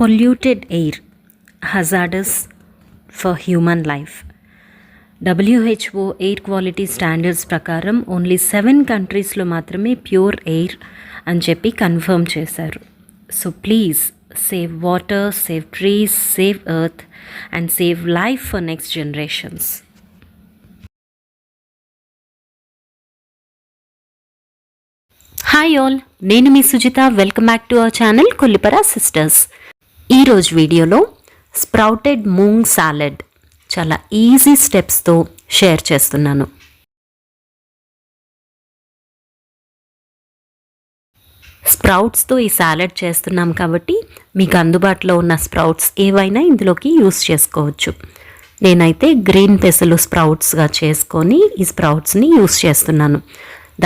polluted air hazardous for human life. WHO air quality standards ప్రకారం only 7 కంట్రీస్లో మాత్రమే pure air అని చెప్పి కన్ఫర్మ్ చేశారు. So please save water, save trees, save earth and save life for next generations. Hi all, నేను మీ Sujitha. Welcome back to our channel Kollipara sisters. ఈరోజు వీడియోలో స్ప్రౌటెడ్ మూంగ్ సాలెడ్ చాలా ఈజీ స్టెప్స్తో షేర్ చేస్తున్నాను. స్ప్రౌట్స్తో ఈ సాలెడ్ చేస్తున్నాం కాబట్టి మీకు అందుబాటులో ఉన్న స్ప్రౌట్స్ ఏవైనా ఇందులోకి యూస్ చేసుకోవచ్చు. నేనైతే గ్రీన్ పెసలు స్ప్రౌట్స్గా చేసుకొని ఈ స్ప్రౌట్స్ని యూస్ చేస్తున్నాను.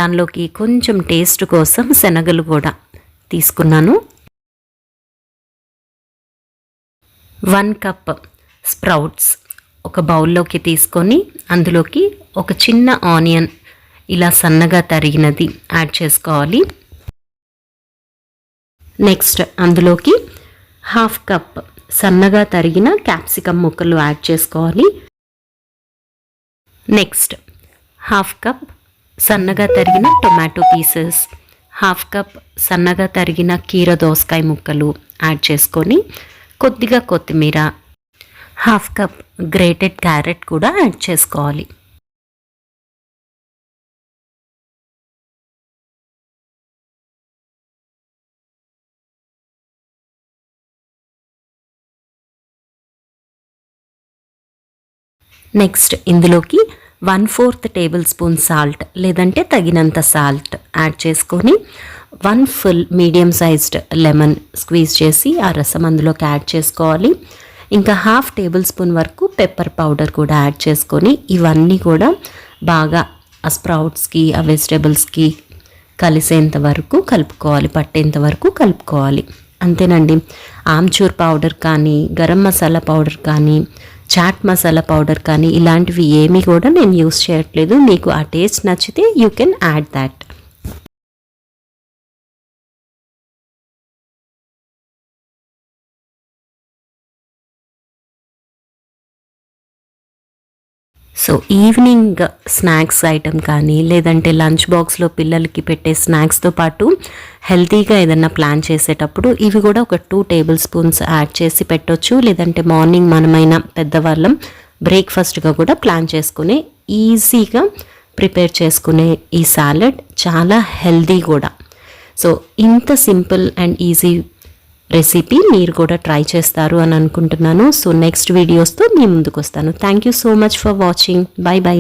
దానిలోకి కొంచెం టేస్ట్ కోసం శనగలు కూడా తీసుకున్నాను. 1 కప్ స్ప్రౌట్స్ ఒక బౌల్లోకి తీసుకొని అందులోకి ఒక చిన్న ఆనియన్ ఇలా సన్నగా తరిగినది యాడ్ చేసుకోవాలి. నెక్స్ట్ అందులోకి 1/2 కప్ సన్నగా తరిగిన క్యాప్సికమ్ ముక్కలు యాడ్ చేసుకోవాలి. నెక్స్ట్ 1/2 కప్ సన్నగా తరిగిన టొమాటో పీసెస్, 1/2 కప్ సన్నగా తరిగిన కీర దోసకాయ ముక్కలు యాడ్ చేసుకొని కొద్దిగా కొత్తిమీర, 1/2 కప్ గ్రేటెడ్ క్యారెట్ కూడా యాడ్ చేసుకోవాలి. నెక్స్ట్ ఇందులోకి 1/4 టేబుల్ స్పూన్ సాల్ట్ లేదంటే తగినంత సాల్ట్ యాడ్ చేసుకొని 1 full medium sized lemon squeeze చేసి ఆ రసం అందులోకి యాడ్ చేసుకోవాలి. ఇంకా 1/2 టేబుల్ స్పూన్ వరకు పెప్పర్ పౌడర్ కూడా యాడ్ చేసుకొని ఇవన్నీ కూడా బాగా ఆ స్ప్రౌట్స్కి ఆ వెజిటేబుల్స్కి కలిసేంత వరకు కలుపుకోవాలి, పట్టేంత వరకు కలుపుకోవాలి. అంతేనండి. ఆమ్చూర్ పౌడర్ కానీ, గరం మసాలా పౌడర్ కానీ, చాట్ మసాలా పౌడర్ కానీ ఇలాంటివి ఏమీ కూడా నేను యూస్ చేయట్లేదు. మీకు ఆ టేస్ట్ నచ్చితే you can add that. So evening snacks item కానీ లేదంటే లంచ్ బాక్స్లో పిల్లలకి పెట్టే స్నాక్స్తో పాటు హెల్తీగా ఏదన్నా ప్లాన్ చేసేటప్పుడు ఇవి కూడా ఒక 2 టేబుల్ స్పూన్స్ యాడ్ చేసి పెట్టొచ్చు. లేదంటే మార్నింగ్ మనమైనా పెద్దవాళ్ళం బ్రేక్ఫాస్ట్గా కూడా ప్లాన్ చేసుకునే ఈజీగా ప్రిపేర్ చేసుకునే ఈ సాలెడ్ చాలా హెల్తీ కూడా. సో ఇంత సింపుల్ అండ్ ఈజీ రెసిపీ మీరు కూడా ట్రై చేస్తారు అని అనుకుంటున్నాను. సో నెక్స్ట్ వీడియోస్తో మీ ముందుకు వస్తాను. Thank you so much for watching. By by.